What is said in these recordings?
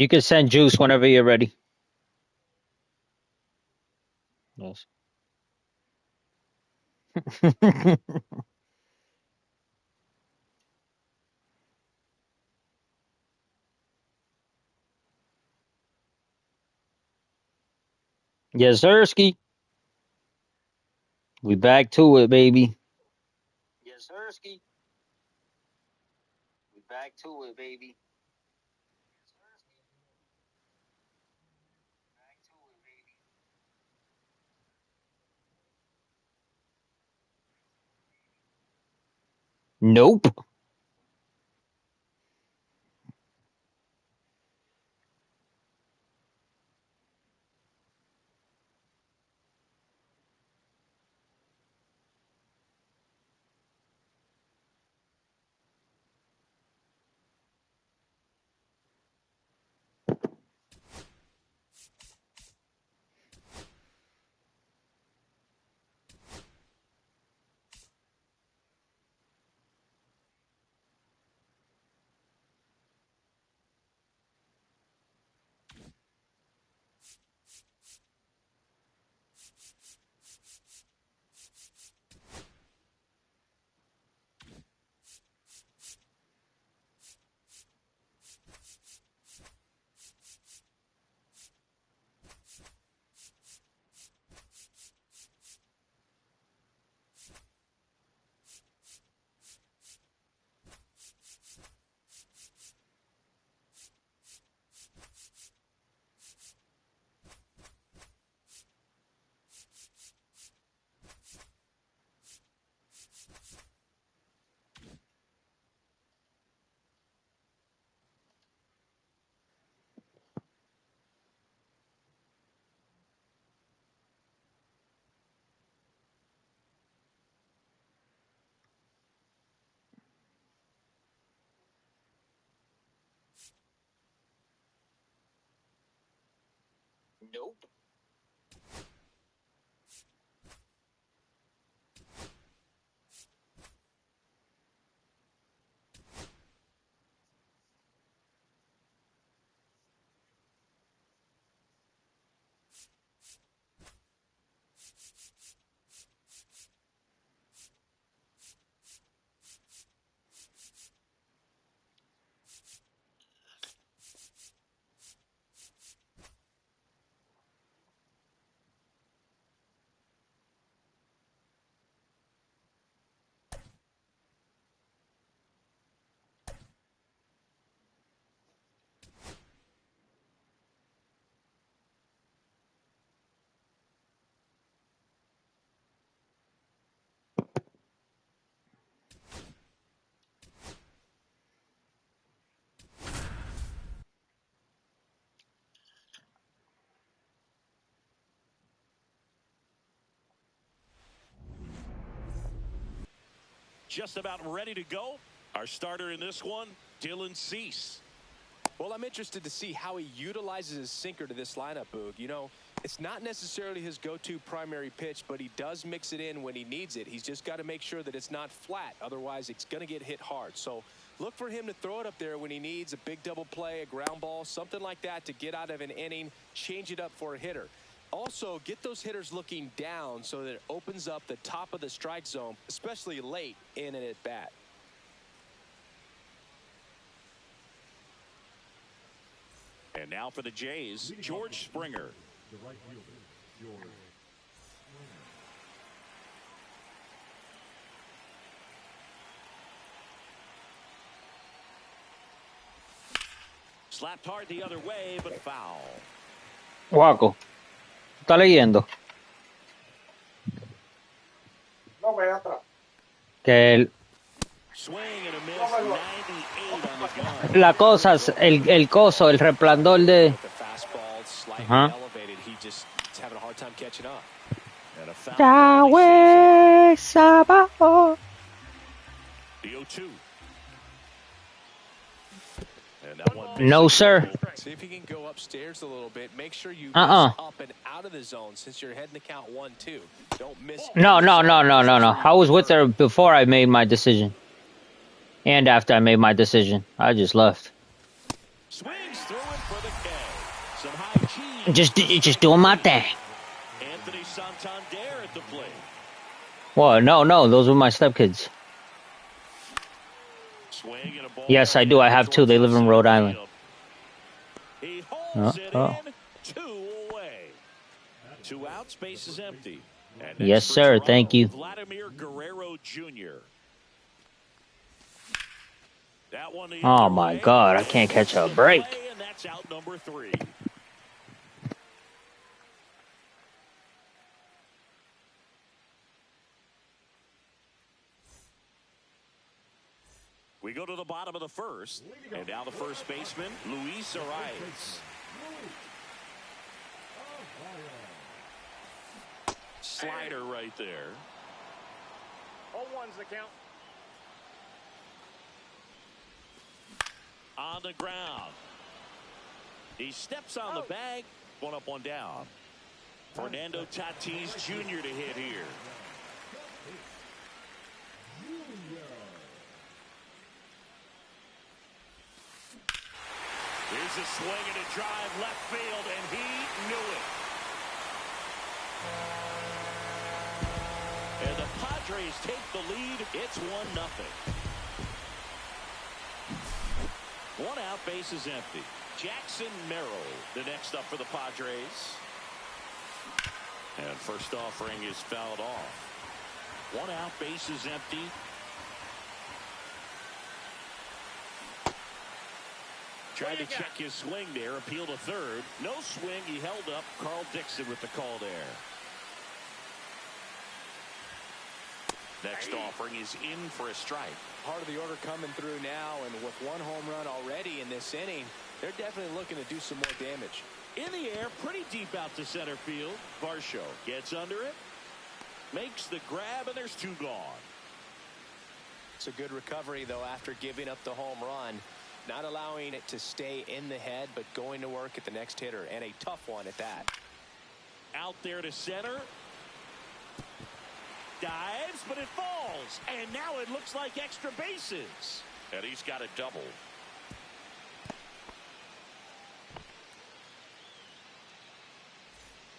You can send Juice whenever you're ready. Yes. Yes, Sirski. We back to it, baby. Yes, Sirski. We back to it, baby. Nope. Nope. Just about ready to go. Our starter in this one, Dylan Cease. Well, I'm interested to see how he utilizes his sinker to this lineup, Boog. You know, it's not necessarily his go-to primary pitch, but he does mix it in when he needs it. He's just got to make sure that it's not flat. Otherwise, it's going to get hit hard. So look for him to throw it up there when he needs a big double play, a ground ball, something like that to get out of an inning, change it up for a hitter. Also, get those hitters looking down so that it opens up the top of the strike zone, especially late in an at-bat. And now for the Jays, George Springer. The right fielder, George Springer. Slapped hard the other way, but foul. Waco. ¿Está leyendo? No, ve atrás. Que Swing and a miss, 98 on the gun. la cosa, el coso, el resplandor de... With the fastball slightly elevated, he just is having a hard time catching up. And a foul. Yahweh Sabaoth. The 0-2. And that one No, sir. See if you can go upstairs a little bit. Make sure you Uh-uh. up and out of the zone since you're heading to count 1-2. Don't miss. No. I was with her before I made my decision. And after I made my decision. I just left. swings through it for the Just doing my thing. Anthony Santander at the plate. Well, no, those were my stepkids. Swing and a ball. Yes, I do. I have two. They live in Rhode Island. He holds it in. 2 away. 2 outs, base is empty. And yes, sir. Toronto, Thank you. Vladimir Guerrero Jr. That one Oh my God! I can't catch a break. And that's out number 3. We go to the bottom of the first, and now the first baseman, Luis Arias. Slider right there. 0-1's the count. On the ground. He steps on the bag. 1 up, 1 down. Fernando Tatis Jr. to hit here. Here's a swing and a drive left field, and he knew it. And the Padres take the lead. It's 1-0. 1 out, base is empty. Jackson Merrill, the next up for the Padres. And first offering is fouled off. 1 out, base is empty. Tried to check his swing there, appeal to third. No swing, he held up. Carl Dixon with the call there. Next offering is in for a strike. Part of the order coming through now, and with 1 home run already in this inning, they're definitely looking to do some more damage. In the air, pretty deep out to center field. Varsho gets under it, makes the grab, and there's 2 gone. It's a good recovery, though, after giving up the home run. Not allowing it to stay in the head, but going to work at the next hitter, and a tough one at that. Out there to center. Dives, but it falls. And now it looks like extra bases. And he's got a double.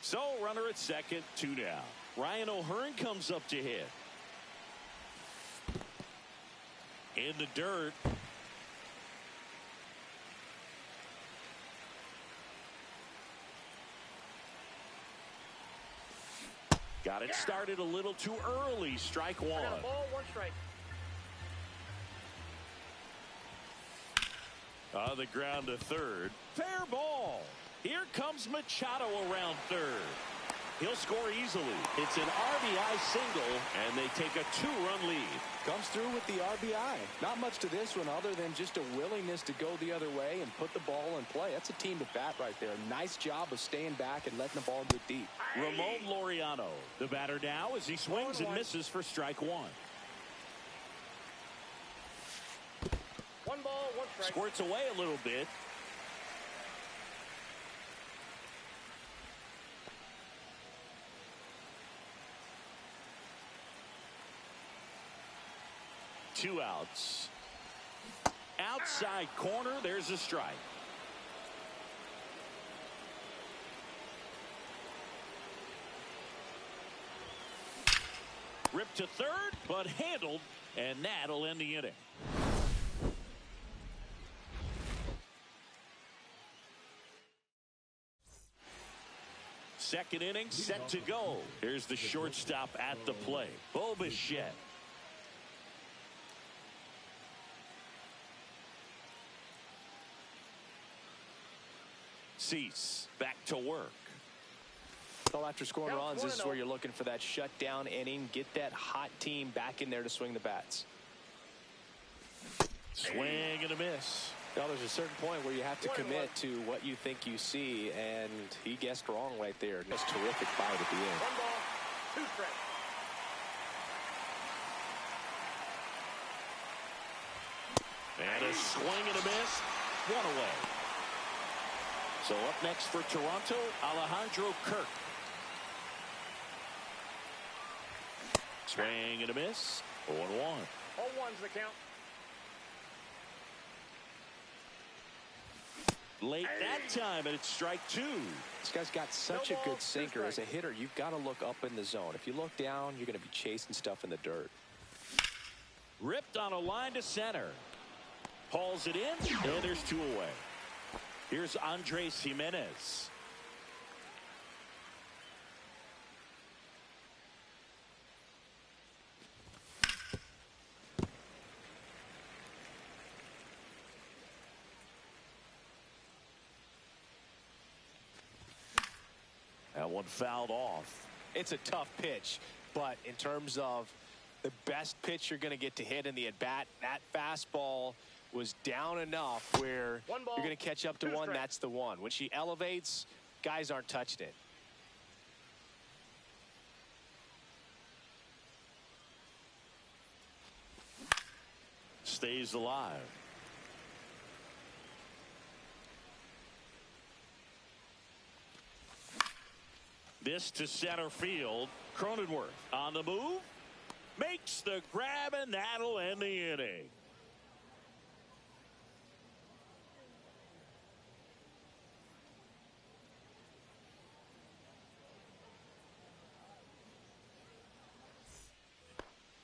So, runner at second, 2 down. Ryan O'Hearn comes up to hit. In the dirt. Got it started a little too early. Strike 1. Ball, 1 strike. On the ground to third. Fair ball. Here comes Machado around third. He'll score easily. It's an RBI single, and they take a 2-run lead. Comes through with the RBI. Not much to this one other than just a willingness to go the other way and put the ball in play. That's a team to bat right there. Nice job of staying back and letting the ball go deep. Ramon Laureano, the batter now as he swings and misses for strike 1. 1 ball, 1 strike. Squirts away a little bit. Two outs. Outside corner, there's a strike. Ripped to third, but handled, and that'll end the inning. Second inning set to go. Here's the shortstop at the plate, Bo Bichette. Cease back to work. Well, after scoring runs, this is where you're looking for that shutdown inning. Get that hot team back in there to swing the bats. Swing and a miss. Well, there's a certain point where you have to commit to what you think you see, and he guessed wrong right there. That's a terrific bite at the end. 1 ball, 2 strikes. And a swing and a miss. 1 away. So up next for Toronto, Alejandro Kirk. Swing and a miss. 0-1. 0-1's the count. late that time, and it's strike 2. This guy's got such a good sinker. As a hitter, you've got to look up in the zone. If you look down, you're going to be chasing stuff in the dirt. Ripped on a line to center. Hauls it in, and there's 2 away. Here's Andres Jimenez. That one fouled off. It's a tough pitch, but in terms of the best pitch you're going to get to hit in the at-bat, that fastball was down enough where you're going to catch up to one. That's the one. When she elevates, guys aren't touching it. Stays alive. This to center field. Cronenworth on the move. Makes the grab, and that'll end the inning.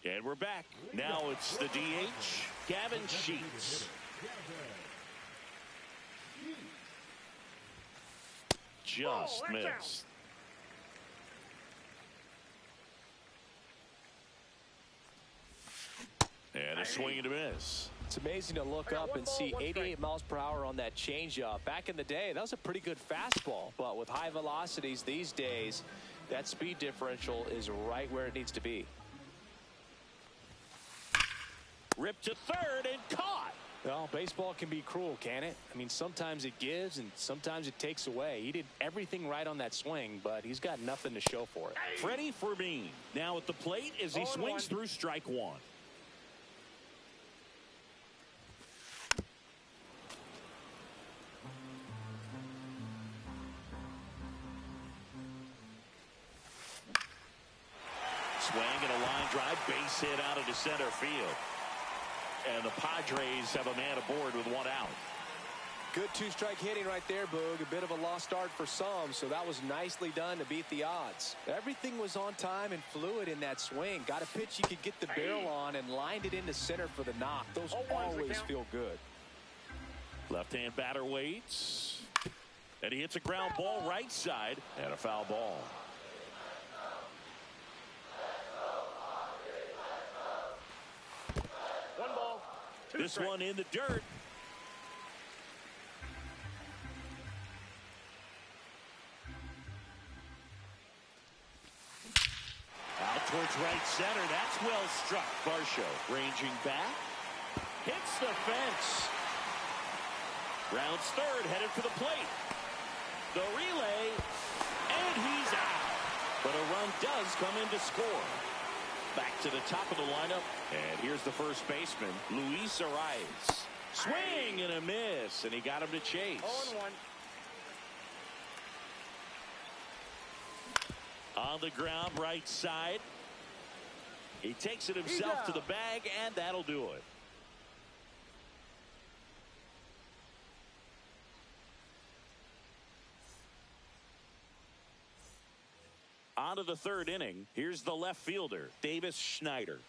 And we're back. Now it's the DH, Gavin Sheets. Just missed. And a swing and a miss. It's amazing to look up and see 88 miles per hour on that changeup. Back in the day, that was a pretty good fastball. But with high velocities these days, that speed differential is right where it needs to be. Ripped to third and caught. Well, baseball can be cruel, can it? I mean, sometimes it gives and sometimes it takes away. He did everything right on that swing, but he's got nothing to show for it. Freddie Fermin now at the plate as he swings through strike 1. Swing and a line drive, base hit out into center field. And the Padres have a man aboard with 1 out. Good 2-strike hitting right there, Boog. A bit of a lost start for some, so that was nicely done to beat the odds. Everything was on time and fluid in that swing. Got a pitch you could get the barrel on and lined it into center for the knock. Those always feel good. Left-hand batter waits. And he hits a ground ball right side and a foul ball. This one in the dirt. Out towards right center. That's well struck. Varsho ranging back. Hits the fence. Rounds third, headed for the plate. The relay. And he's out. But a run does come in to score. Back to the top of the lineup. And here's the first baseman, Luis Arias. Swing and a miss, and he got him to chase. 0-1. On the ground, right side. He takes it himself to the bag, and that'll do it. On to the third inning. Here's the left fielder, Davis Schneider.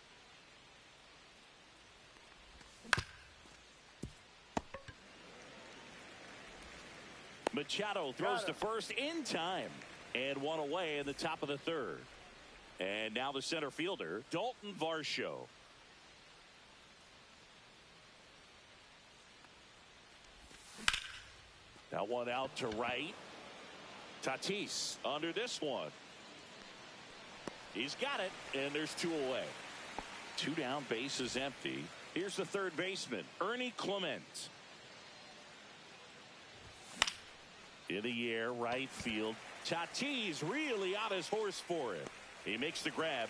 Machado throws to first in time. And 1 away in the top of the third. And now the center fielder, Dalton Varsho. That one out to right. Tatis under this one. He's got it, and there's 2 away. 2 down, base is empty. Here's the third baseman, Ernie Clement. In the air, right field. Tatis really on his horse for it. He makes the grab,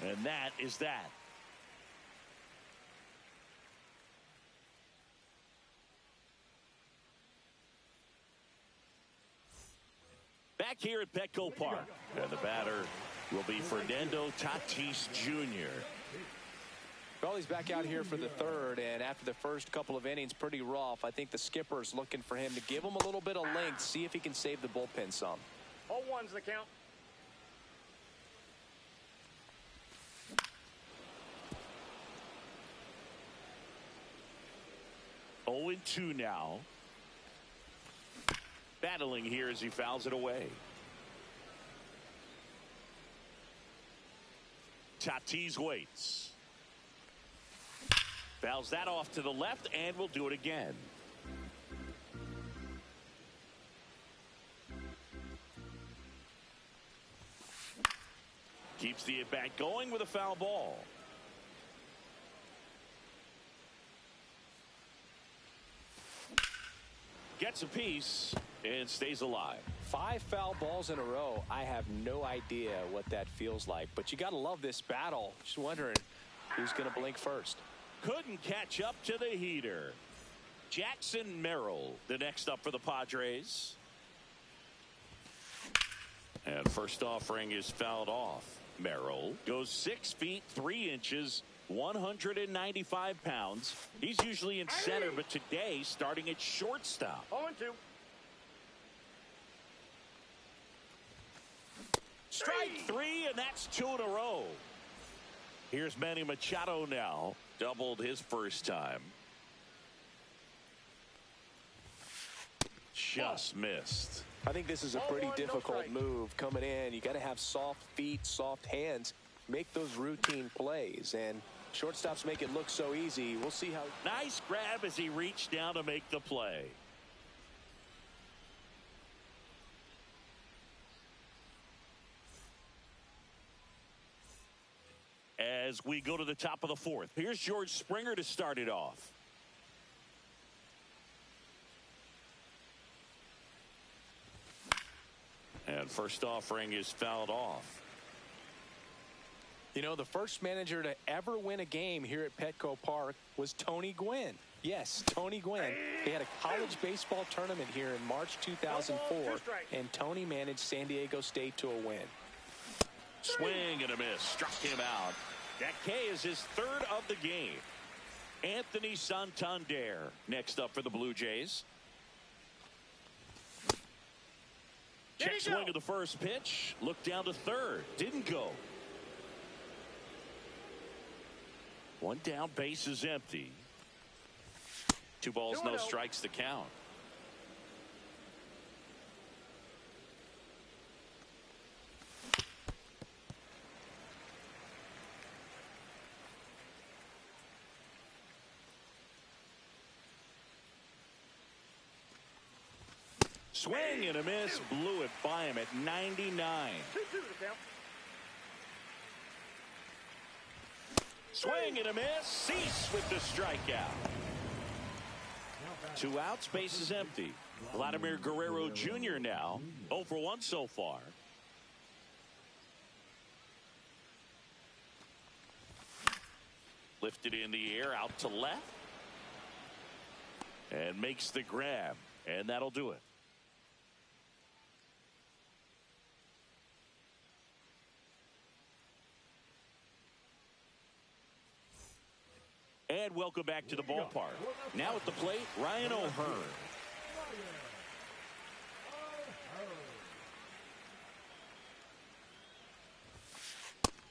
and that is that. Back here at Petco Park, and the batter will be Fernando Tatis Jr. Well, he's back out here for the third, and after the first couple of innings, pretty rough. I think the skipper's looking for him to give him a little bit of length, see if he can save the bullpen some. 0-1's the count. Oh and 2 now. Battling here as he fouls it away. Tatis waits. Fouls that off to the left, and will do it again. Keeps the at-bat going with a foul ball. Gets a piece and stays alive. 5 foul balls in a row. I have no idea what that feels like, but you got to love this battle. Just wondering who's going to blink first. Couldn't catch up to the heater. Jackson Merrill, the next up for the Padres. And first offering is fouled off. Merrill goes 6 feet 3 inches, 195 pounds. He's usually in center, but today starting at shortstop. 0-2. Strike 3, and that's 2 in a row. Here's Manny Machado now. Doubled his first time. Just missed. I think this is a pretty 0-1, difficult no move coming in. You got to have soft feet, soft hands, make those routine plays, and shortstops make it look so easy. We'll see how. Nice grab as he reached down to make the play. As we go to the top of the fourth, here's George Springer to start it off. And first offering is fouled off. You know, the first manager to ever win a game here at Petco Park was Tony Gwynn. Yes, Tony Gwynn. They had a college baseball tournament here in March 2004, and Tony managed San Diego State to a win. Swing and a miss. Struck him out. That K is his third of the game. Anthony Santander next up for the Blue Jays. Check swing of the first pitch. Look down to third. Didn't go. One down, base is empty. 2 balls, no strikes to count. Swing and a miss. Blew it by him at 99. 2-2 the count. Swing and a miss. Cease with the strikeout. 2 outs, base is empty. Vladimir Guerrero Jr. now 0 for 1 so far. Lifted in the air out to left. And makes the grab. And that'll do it. And welcome back to the ballpark. Now at the plate, Ryan O'Hearn.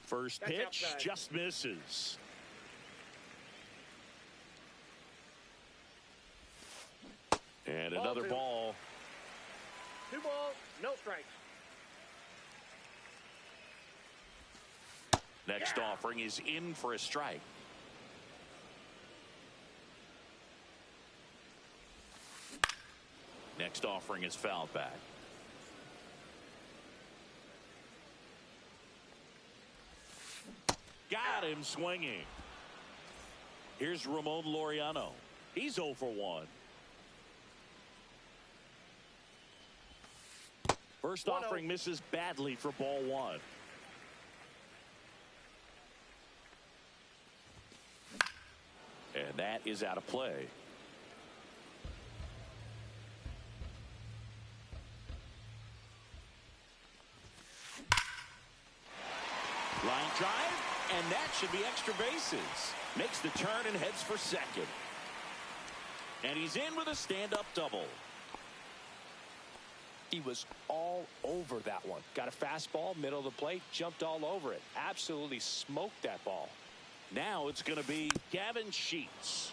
First pitch just misses. And another ball. 2 balls, no strikes. Next offering is in for a strike. Next offering is fouled back. Got him swinging. Here's Ramon Laureano. He's 0 for 1. First offering misses badly for ball 1. And that is out of play. Line drive. And that should be extra bases. Makes the turn and heads for second. And he's in with a stand-up double. He was all over that one. Got a fastball, middle of the plate, jumped all over it. Absolutely smoked that ball. Now it's going to be Gavin Sheets.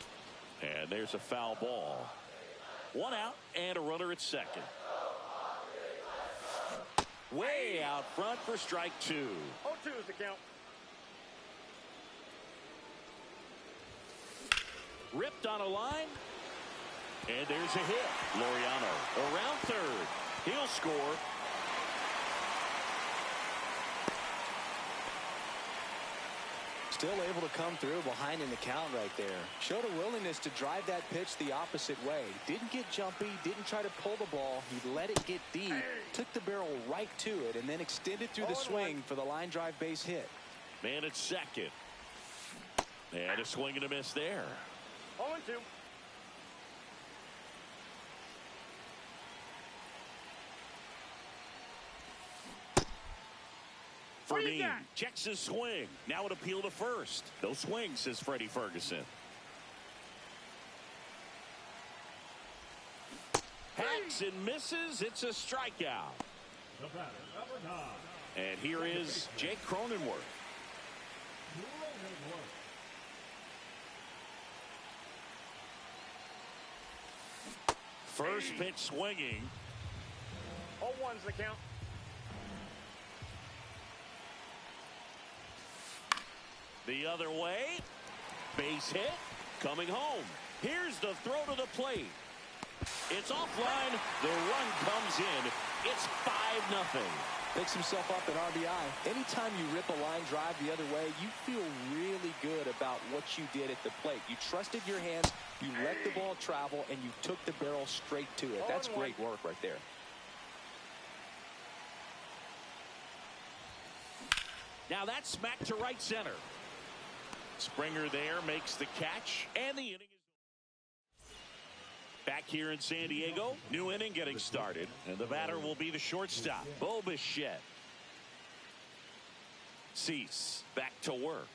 And there's a foul ball. 1 out and a runner at second. Way out front for strike 2. 0-2 is the count. Ripped on a line. And there's a hit. Laureano around third. He'll score. Still able to come through behind in the count right there. Showed a willingness to drive that pitch the opposite way. Didn't get jumpy, didn't try to pull the ball. He let it get deep, took the barrel right to it, and then extended through the swing for the line drive base hit. Man at second. And a swing and a miss there. 0-2. Fermin checks his swing. Now an appeal to first. No swing, says Freddie Ferguson. Hacks and misses. It's a strikeout. The batter, number 9. And here is Jake Cronenworth. First pitch swinging. 0-1's the count. The other way. Base hit. Coming home. Here's the throw to the plate. It's offline. The run comes in. It's 5-0. Picks himself up at RBI. Anytime you rip a line drive the other way, you feel really good about what you did at the plate. You trusted your hands, you let the ball travel, and you took the barrel straight to it. That's great work right there. Now that's smacked to right center. Springer there makes the catch, and the inning is back here in San Diego. New inning getting started, and the batter will be the shortstop, Bo Bichette. Cease back to work.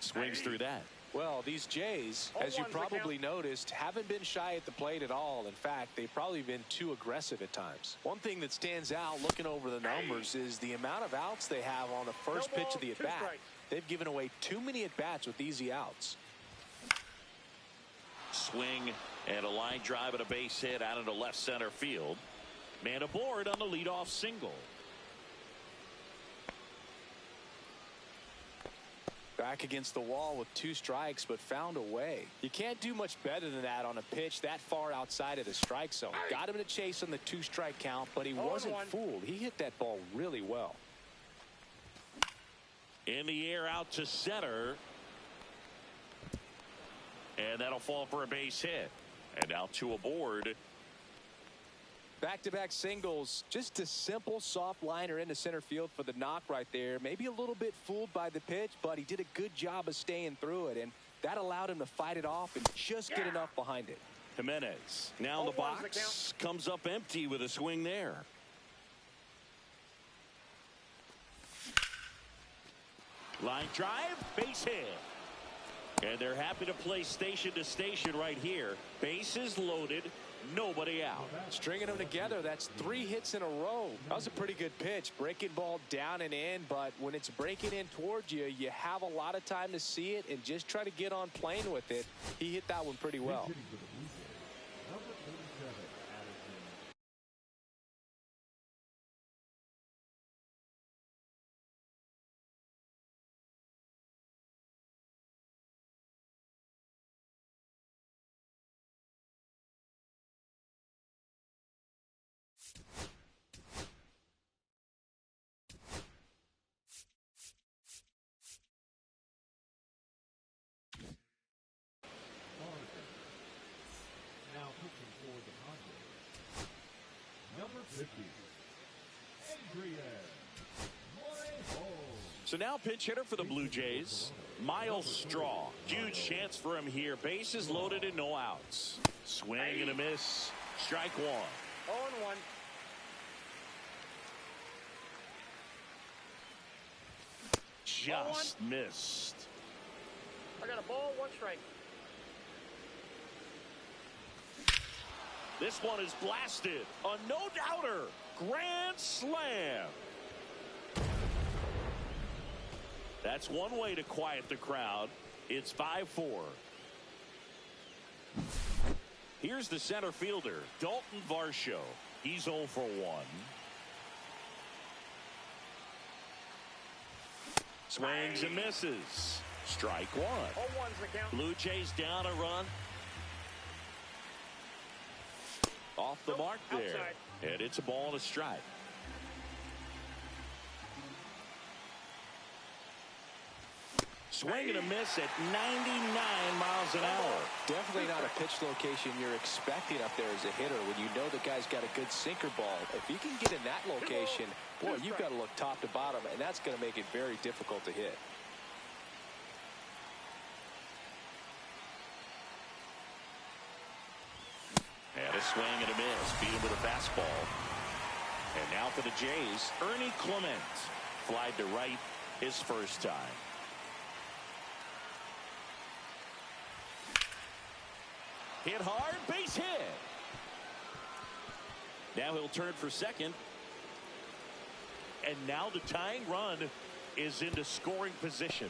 Swings through that. Well, these Jays, as you probably noticed, haven't been shy at the plate at all. In fact, they've probably been too aggressive at times. One thing that stands out looking over the numbers is the amount of outs they have on the first pitch of the at-bat. They've given away too many at-bats with easy outs. Swing and a line drive and a base hit out into left center field. Man aboard on the leadoff single. Back against the wall with 2 strikes, but found a way. You can't do much better than that on a pitch that far outside of the strike zone. Got him to chase on the 2-strike count, but he wasn't fooled. He hit that ball really well. In the air out to center. And that'll fall for a base hit. And now 2 aboard. Back-to-back singles. Just a simple soft liner into center field for the knock right there. Maybe a little bit fooled by the pitch, but he did a good job of staying through it, and that allowed him to fight it off and just get enough behind it. Jimenez now in the box. Comes up empty with a swing there. Line drive, base hit. And they're happy to play station to station right here. Bases loaded, nobody out. Stringing them together, that's 3 hits in a row. That was a pretty good pitch. Breaking ball down and in, but when it's breaking in towards you, you have a lot of time to see it and just try to get on plane with it. He hit that one pretty well. So now pinch hitter for the Blue Jays, Miles Straw. Huge chance for him here. Bases loaded and no outs. Swing and a miss. Strike 1. 0-1. just missed. I got a ball, 1 strike. This one is blasted. A no-doubter. Grand slam. That's one way to quiet the crowd. It's 5-4. Here's the center fielder, Dalton Varsho. He's 0 for 1. Swings and misses. Strike 1. 0-1's the count. Blue Jays down a run. Off the mark there. Outside. And it's a ball and a strike. Swing and a miss at 99 miles an hour. Definitely not a pitch location you're expecting up there as a hitter when you know the guy's got a good sinker ball. If you can get in that location, boy, you've got to look top to bottom, and that's going to make it very difficult to hit. And a swing and a miss. Beat him with a fastball. And now for the Jays, Ernie Clement. Flied to right his first time. Hit hard, base hit. Now he'll turn for second. And now the tying run is into scoring position.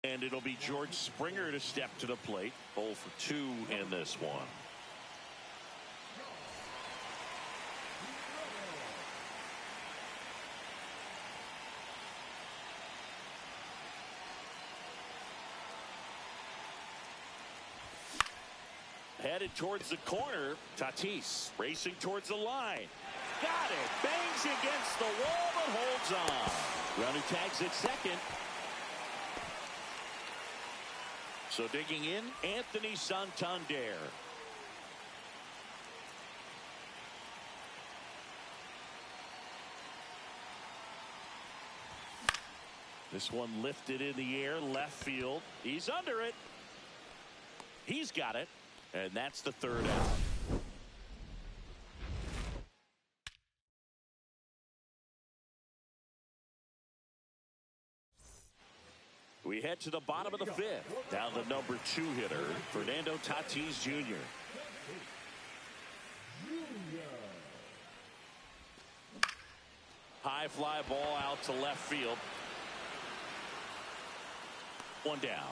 And it'll be George Springer to step to the plate. 0 for 2 in this one. Headed towards the corner. Tatis racing towards the line. Got it. Bangs against the wall but holds on. Runner tags at second. So digging in, Anthony Santander. This one lifted in the air, left field. He's under it. He's got it. And that's the third out. We head to the bottom of the fifth. Now the number 2 hitter, Fernando Tatis Jr. High fly ball out to left field. One down.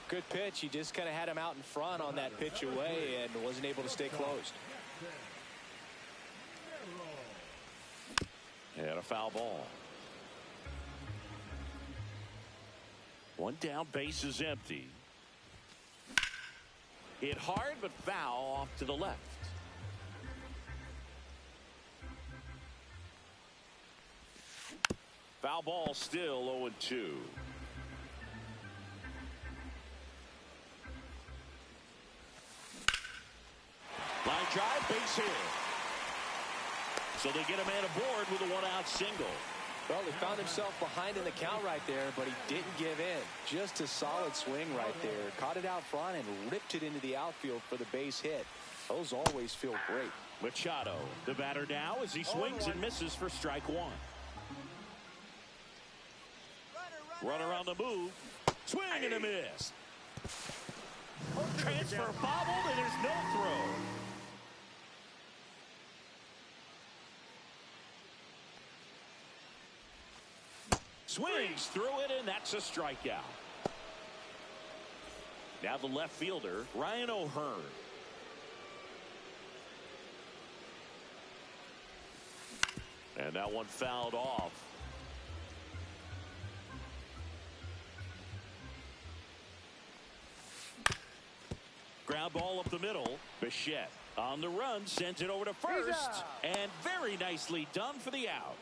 Good pitch. He just kind of had him out in front on that pitch away and wasn't able to stay closed. And a foul ball. One down, base is empty. Hit hard but foul off to the left. Foul ball, still 0-2. Line drive, base hit. So they get a man aboard with a one-out single. Well, he found himself behind in the count right there, but he didn't give in. Just a solid swing right there. Caught it out front and ripped it into the outfield for the base hit. Those always feel great. Machado, the batter now as he swings and misses for strike 1. Runner on the move. Swing and a miss. Transfer bobbled and there's no throw. Swings through it, and that's a strikeout. Now the left fielder, Ryan O'Hearn. And that one fouled off. Ground ball up the middle. Bichette on the run, sends it over to first. And very nicely done for the out.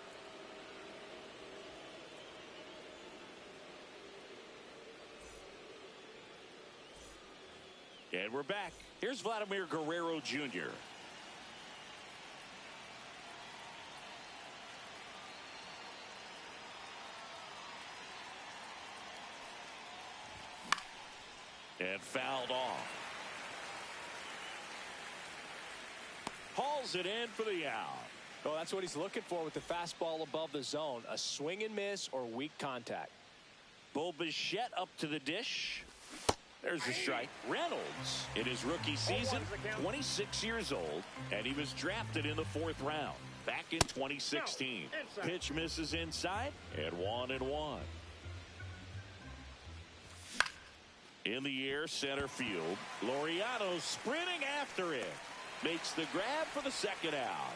And we're back. Here's Vladimir Guerrero Jr. And fouled off. Hauls it in for the out. Well, that's what he's looking for with the fastball above the zone. A swing and miss or weak contact. Bo Bichette up to the dish. There's a strike. Reynolds in his rookie season, 26 years old, and he was drafted in the 4th round back in 2016. Pitch misses inside, and 1-1. In the air, center field. Laureano sprinting after it. Makes the grab for the second out.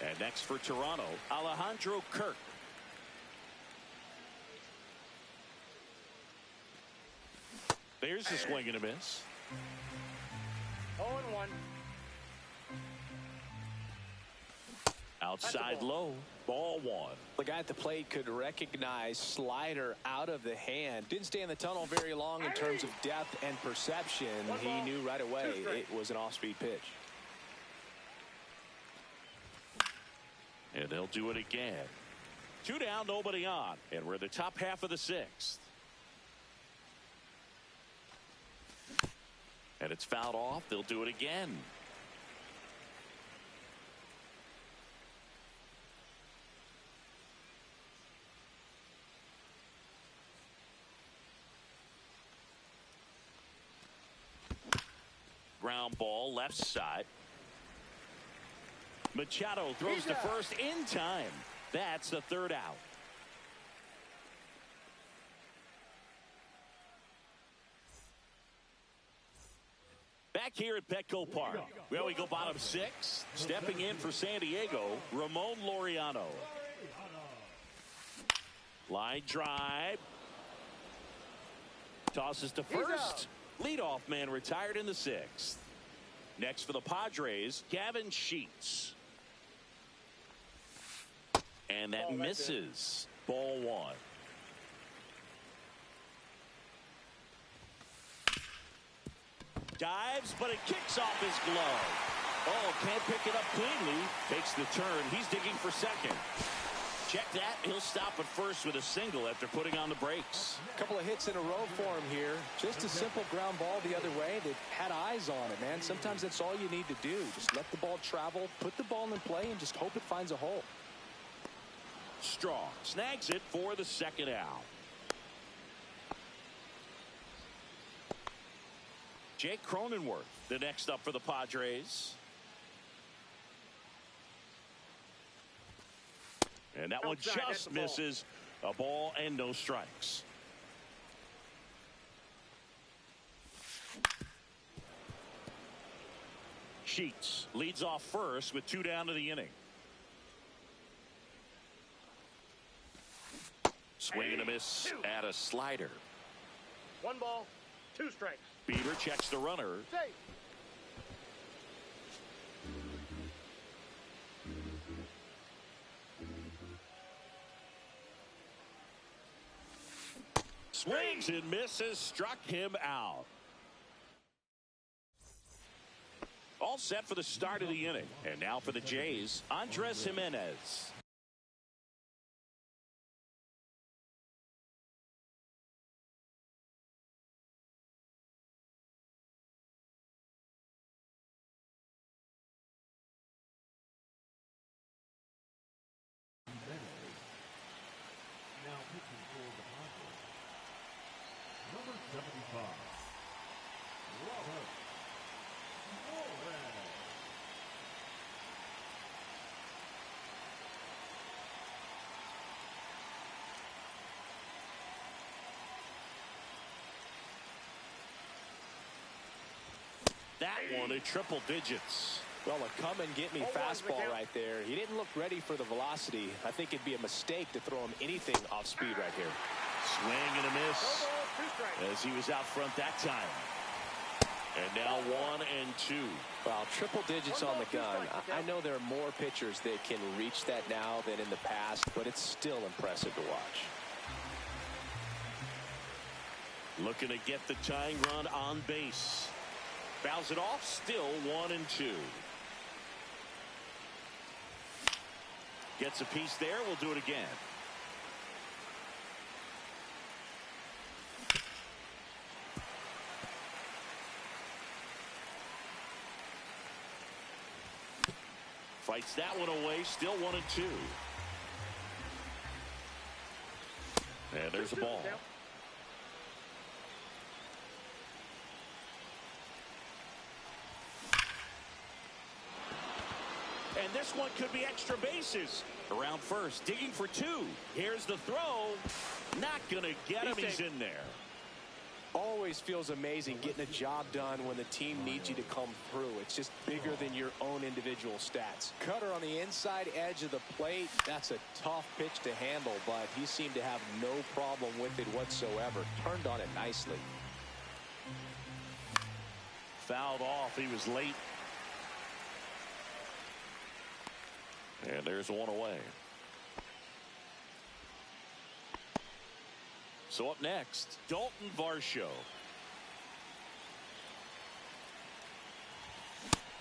And next for Toronto, Alejandro Kirk. There's a swing and a miss. 0-1. Outside low, ball 1. The guy at the plate could recognize slider out of the hand. Didn't stay in the tunnel very long in terms of depth and perception. He knew right away it was an off-speed pitch. And they'll do it again. 2 down, nobody on. And we're in the top half of the 6th. And it's fouled off. They'll do it again. Ground ball left side. Machado throws to first in time. That's the 3rd out. Back here at Petco Park. Well, we go bottom 6. Stepping in for San Diego, Ramon Laureano. Line drive. Tosses to first. Leadoff man retired in the 6th. Next for the Padres, Gavin Sheets. And that misses. Ball 1. Dives, but it kicks off his glove. Oh, can't pick it up cleanly. Takes the turn. He's digging for second. Check that. He'll stop at first with a single after putting on the brakes. A couple of hits in a row for him here. Just a simple ground ball the other way that had eyes on it, man. Sometimes that's all you need to do. Just let the ball travel, put the ball in play, and just hope it finds a hole. Strong snags it for the second out. Jake Cronenworth, the next up for the Padres. And that one just misses. A ball and no strikes. Sheets leads off first with 2 down to the inning. Swing and a miss at a slider. 1 ball, 2 strikes. Bieber checks the runner. Safe. Swings and misses, struck him out. All set for the start of the inning. And now for the Jays, Andres Jimenez. That one in triple digits. Well, a come-and-get-me fastball right there. He didn't look ready for the velocity. I think it'd be a mistake to throw him anything off speed right here. Swing and a miss as he was out front that time. And now 1 and 2. Well, triple digits on the gun. I know there are more pitchers that can reach that now than in the past, but it's still impressive to watch. Looking to get the tying run on base. Fouls it off, still 1 and 2. Gets a piece there, we'll do it again. Fights that one away. Still 1-2. And there's a ball. And this one could be extra bases. Around first, digging for 2. Here's the throw. Not going to get him. He's in there. Always feels amazing getting a job done when the team needs you to come through. It's just bigger than your own individual stats. Cutter on the inside edge of the plate. That's a tough pitch to handle, but he seemed to have no problem with it whatsoever. Turned on it nicely. Fouled off. He was late. And there's one away. So up next, Dalton Varsho.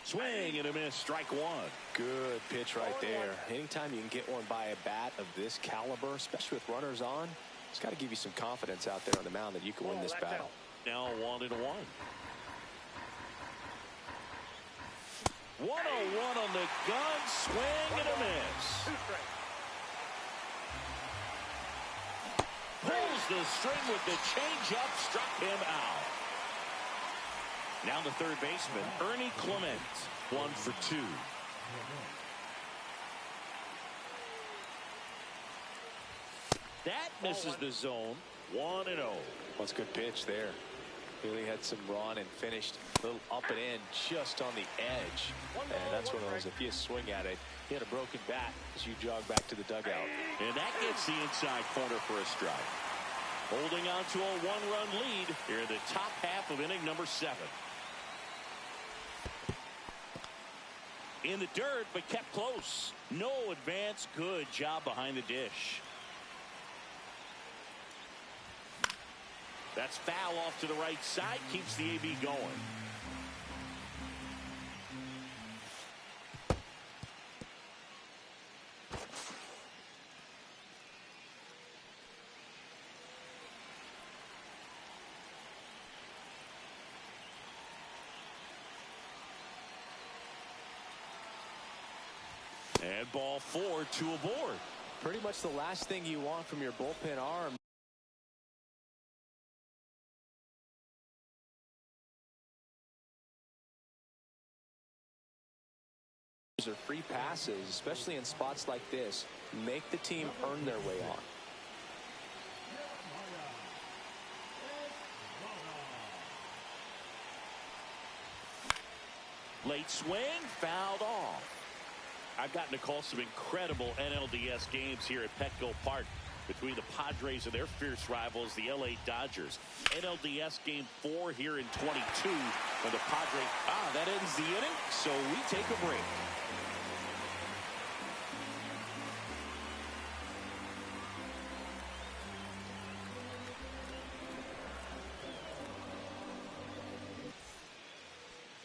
Swing and a miss. Strike one. Good pitch right there. Anytime you can get one by a bat of this caliber, especially with runners on, it's got to give you some confidence out there on the mound that you can win this battle. Now 1-1. 1-0-1 on the gun. Swing and a miss. Pulls the string with the changeup. Struck him out. Now the third baseman, Ernie Clement. 1 for 2. That misses the zone. 1-0. What's good pitch there. Really had some run and finished a little up and in just on the edge. And that's one of those, if you swing at it, he had a broken bat as you jog back to the dugout. And that gets the inside corner for a strike. Holding on to a 1-run lead here in the top half of inning number 7. In the dirt, but kept close. No advance. Good job behind the dish. That's foul off to the right side. Keeps the AB going. And ball 4, 2 aboard. Pretty much the last thing you want from your bullpen arm. Are free passes, especially in spots like this. Make the team earn their way on. Late swing, fouled off. I've gotten to call some incredible NLDS games here at Petco Park between the Padres and their fierce rivals, the LA Dodgers. NLDS game 4 here in 22 when the Padres. That ends the inning, so we take a break.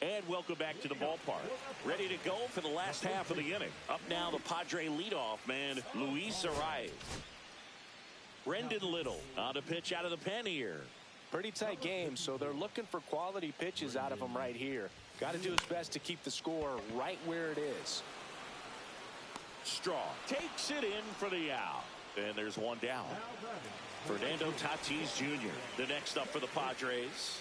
And welcome back to the ballpark. Ready to go for the last half of the inning. Up now, the Padre leadoff man, Luis Arraez. Brendan Little on a pitch out of the pen here. Pretty tight game, so they're looking for quality pitches out of him right here. Got to do his best to keep the score right where it is. Straw takes it in for the out. And there's one down. Fernando Tatis Jr. the next up for the Padres.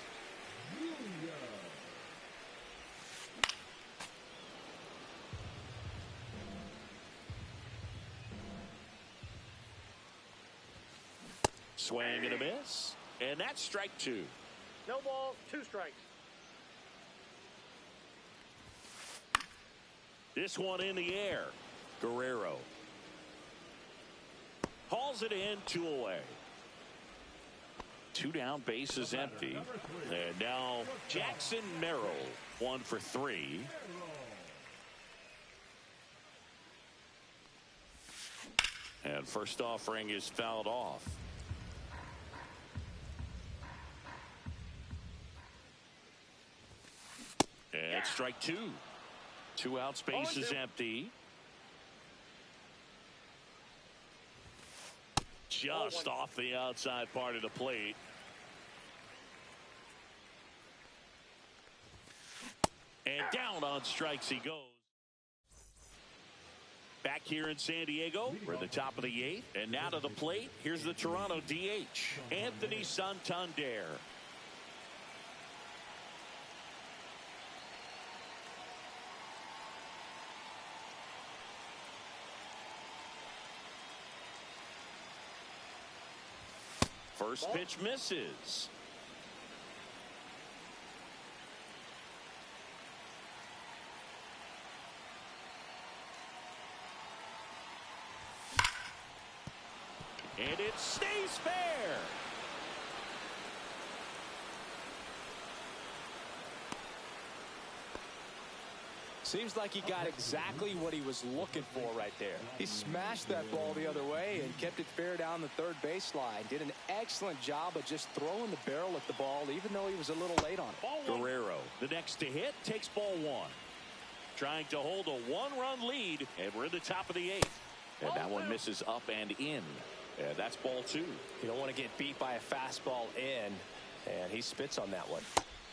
Swing and a miss. And that's strike 2. No balls, 2 strikes. This one in the air. Guerrero hauls it in, 2 away. 2 down, bases empty. And now Jackson Merrill, 1 for 3. And first offering is fouled off. And strike 2. 2 outs, bases empty. Just off the outside part of the plate. And down on strikes he goes. Back here in San Diego, we're at the top of the 8th. And now to the plate, here's the Toronto DH, Anthony Santander. First pitch misses. And it stays fair. Seems like he got exactly what he was looking for right there. He smashed that ball the other way and kept it fair down the third baseline. Did an excellent job of just throwing the barrel at the ball, even though he was a little late on it. Guerrero, the next to hit, takes ball 1. Trying to hold a 1-run lead, and we're in the top of the 8th. And that one misses up and in. And that's ball 2. You don't want to get beat by a fastball in, and he spits on that one.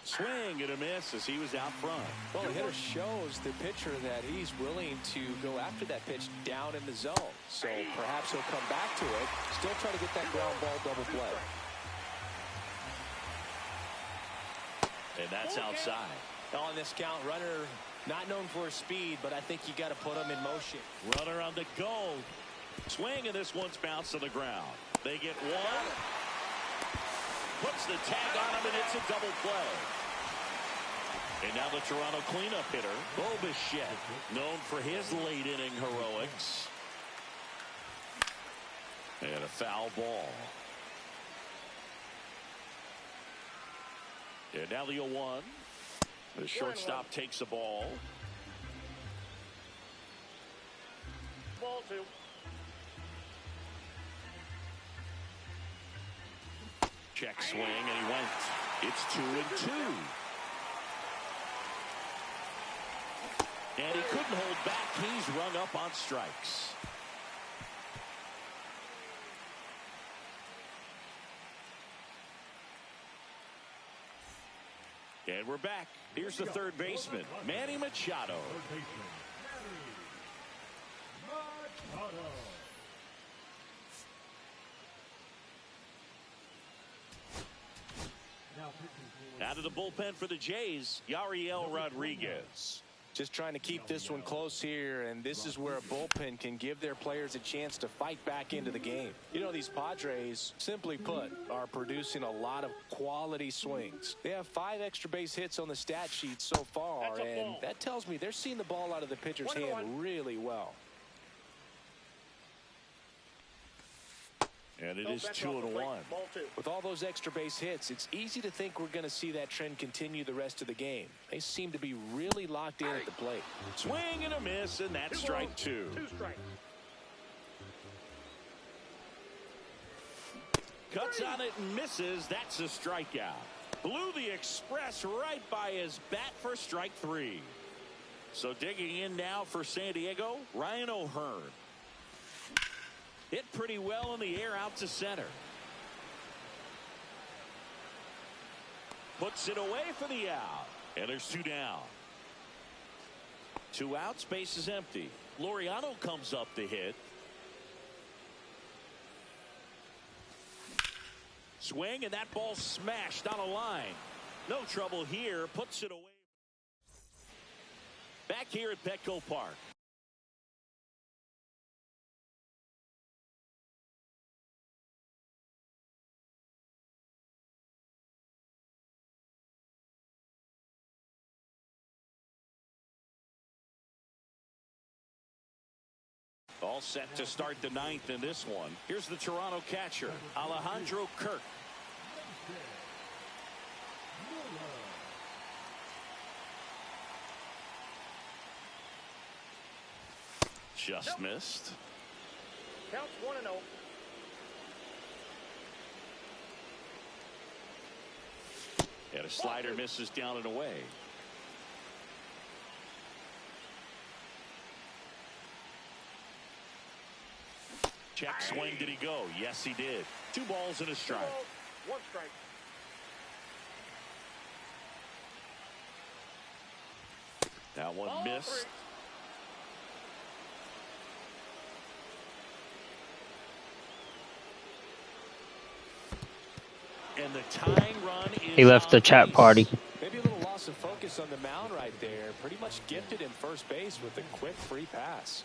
Swing and a miss as he was out front. Well, the hitter shows the pitcher that he's willing to go after that pitch down in the zone. So perhaps he'll come back to it, still try to get that ground ball double play. And that's outside. On this count, runner not known for his speed, but I think you got to put him in motion. Runner on the go. Swing, and this one's bounced to the ground. They get one. Puts the tag on him, and it's a double play. And now the Toronto cleanup hitter, Bo Bichette, known for his late inning heroics. And a foul ball. And now the 0-1. The shortstop takes the ball. Ball 2. Check swing, and he went. It's 2-2. And he couldn't hold back. He's rung up on strikes. And we're back. Here's the third baseman, Manny Machado. Third baseman, Manny Machado. Out of the bullpen for the Jays, Yariel Rodriguez. Just trying to keep this one close here, and this is where a bullpen can give their players a chance to fight back into the game. You know, these Padres, simply put, are producing a lot of quality swings. They have 5 extra base hits on the stat sheet so far, and that tells me they're seeing the ball out of the pitcher's hand really well. And it is 2-1. With all those extra base hits, it's easy to think we're going to see that trend continue the rest of the game. They seem to be really locked in at the plate. Swing and a miss, and that's strike 2. 2 strikes. Cuts on it and misses. That's a strikeout. Blew the express right by his bat for strike 3. So digging in now for San Diego, Ryan O'Hearn. Hit pretty well in the air out to center. Puts it away for the out. And there's 2 down. 2 outs, base is empty. Laureano comes up to hit. Swing, and that ball smashed on a line. No trouble here. Puts it away. Back here at Petco Park. All set to start the 9th in this one. Here's the Toronto catcher, Alejandro Kirk. Just missed. Counts 1-0. And a slider misses down and away. Check swing, did he go? Yes, he did. 2 balls and a strike. 2 balls, 1 strike. That one missed. And the tying run is He left the on chat base. party. Maybe a little loss of focus on the mound right there. Pretty much gifted him first base with a quick free pass.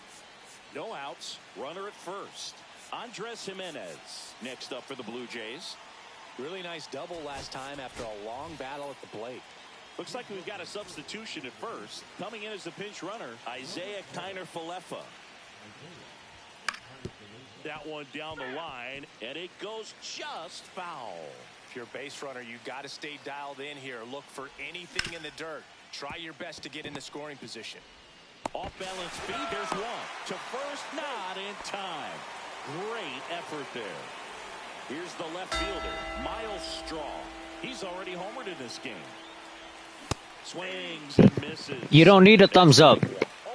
No outs. Runner at first. Andres Jimenez next up for the Blue Jays. Really nice double last time after a long battle at the plate. Looks like we've got a substitution at first. Coming in as the pinch runner, Isaiah Kiner-Falefa. That one down the line, and it goes just foul. If you're a base runner, you've got to stay dialed in here. Look for anything in the dirt. Try your best to get in the scoring position. Off balance speed, there's one. To first, not in time. Great effort there. Here's the left fielder, Miles Straw. He's already homered in this game. Swings and misses. You don't need a thumbs up.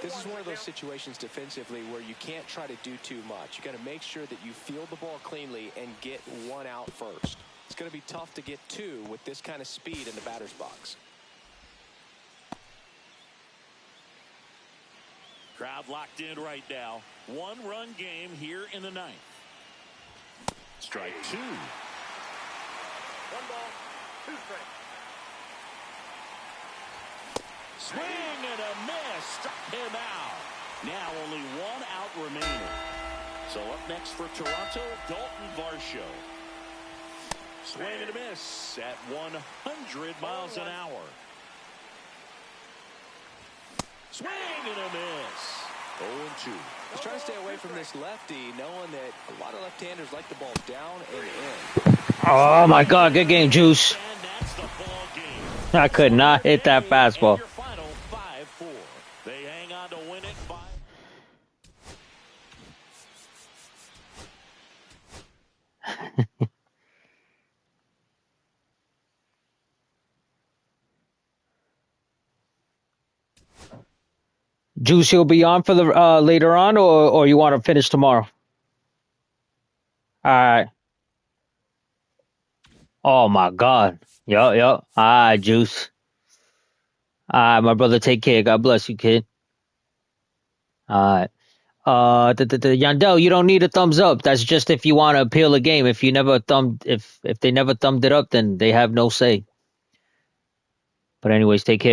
This is one of those situations defensively where you can't try to do too much. You got to make sure that you field the ball cleanly and get one out first. It's going to be tough to get two with this kind of speed in the batter's box. Crowd locked in right now. One-run game here in the ninth. Strike two. 1 ball, 2 strikes. Swing and a miss. Struck him out. Now only one out remaining. So up next for Toronto, Dalton Varsho. Swing and a miss at 100 miles an hour. Swing and a miss. 0-2. He's trying to stay away from this lefty, knowing that a lot of left-handers like the ball down and in. Oh my God, good game, Juice. And that's the ball game. I could not hit that And fastball. your final 5-4. They hang on to win it 5. Juice, you'll be on for the later on, or you want to finish tomorrow? All right. Oh my God. Yup. All right, Juice. All right, my brother. Take care. God bless you, kid. All right. Yandel, you don't need a thumbs up. That's just if you want to appeal a game. If they never thumbed it up, then they have no say. But anyways, take care.